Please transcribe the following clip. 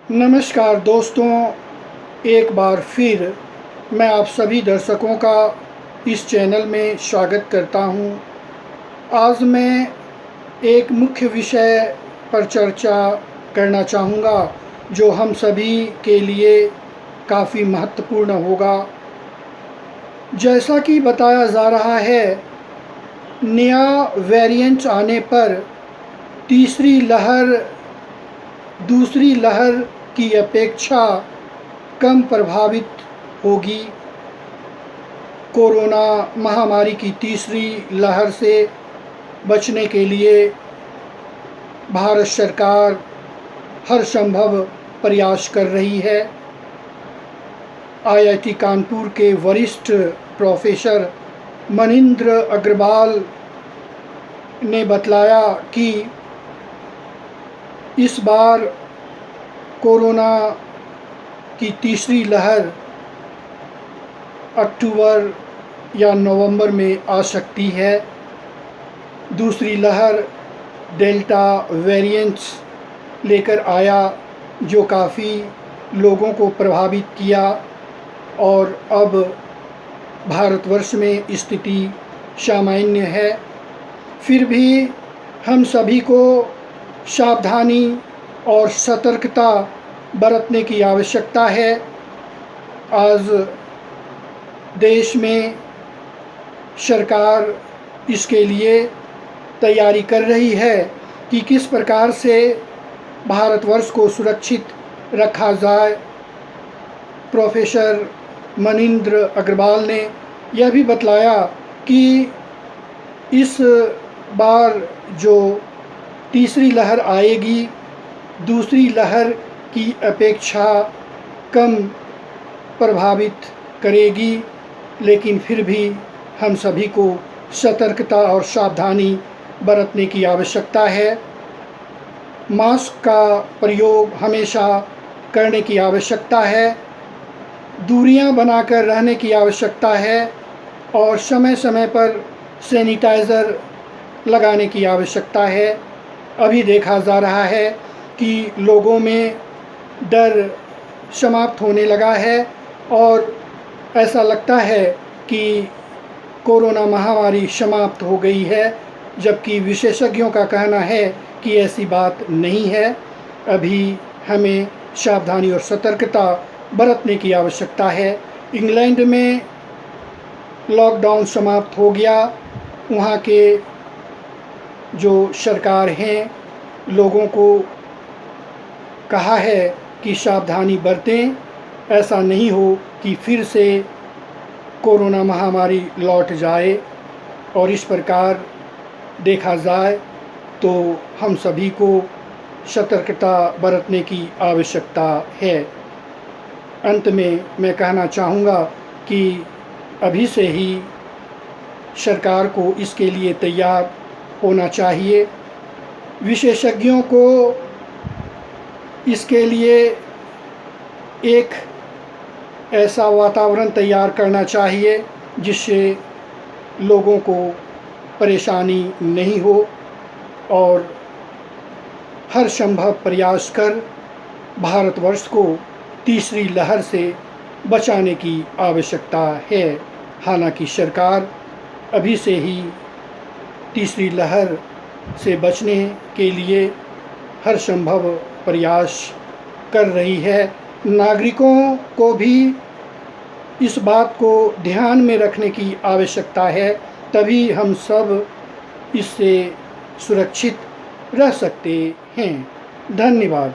नमस्कार दोस्तों, एक बार फिर मैं आप सभी दर्शकों का इस चैनल में स्वागत करता हूं। आज मैं एक मुख्य विषय पर चर्चा करना चाहूँगा जो हम सभी के लिए काफ़ी महत्वपूर्ण होगा। जैसा कि बताया जा रहा है, नया वेरिएंट आने पर तीसरी लहर दूसरी लहर की अपेक्षा कम प्रभावित होगी। कोरोना महामारी की तीसरी लहर से बचने के लिए भारत सरकार हर संभव प्रयास कर रही है। आईआईटी कानपुर के वरिष्ठ प्रोफेसर मनिंद्र अग्रवाल ने बतलाया कि इस बार कोरोना की तीसरी लहर अक्टूबर या नवंबर में आ सकती है। दूसरी लहर डेल्टा वेरिएंट्स लेकर आया जो काफ़ी लोगों को प्रभावित किया और अब भारतवर्ष में स्थिति सामान्य है। फिर भी हम सभी को सावधानी और सतर्कता बरतने की आवश्यकता है। आज देश में सरकार इसके लिए तैयारी कर रही है कि किस प्रकार से भारतवर्ष को सुरक्षित रखा जाए। प्रोफेसर मनिंद्र अग्रवाल ने यह भी बतलाया कि इस बार जो तीसरी लहर आएगी, दूसरी लहर की अपेक्षा कम प्रभावित करेगी, लेकिन फिर भी हम सभी को सतर्कता और सावधानी बरतने की आवश्यकता है। मास्क का प्रयोग हमेशा करने की आवश्यकता है, दूरियां बनाकर रहने की आवश्यकता है और समय समय पर सैनिटाइज़र लगाने की आवश्यकता है। अभी देखा जा रहा है कि लोगों में डर समाप्त होने लगा है और ऐसा लगता है कि कोरोना महामारी समाप्त हो गई है, जबकि विशेषज्ञों का कहना है कि ऐसी बात नहीं है। अभी हमें सावधानी और सतर्कता बरतने की आवश्यकता है। इंग्लैंड में लॉकडाउन समाप्त हो गया। वहाँ के जो सरकार हैं, लोगों को कहा है कि सावधानी बरतें, ऐसा नहीं हो कि फिर से कोरोना महामारी लौट जाए। और इस प्रकार देखा जाए तो हम सभी को सतर्कता बरतने की आवश्यकता है। अंत में मैं कहना चाहूँगा कि अभी से ही सरकार को इसके लिए तैयार होना चाहिए। विशेषज्ञों को इसके लिए एक ऐसा वातावरण तैयार करना चाहिए जिससे लोगों को परेशानी नहीं हो और हर संभव प्रयास कर भारतवर्ष को तीसरी लहर से बचाने की आवश्यकता है। हालांकि सरकार अभी से ही तीसरी लहर से बचने के लिए हर संभव प्रयास कर रही है। नागरिकों को भी इस बात को ध्यान में रखने की आवश्यकता है, तभी हम सब इससे सुरक्षित रह सकते हैं। धन्यवाद।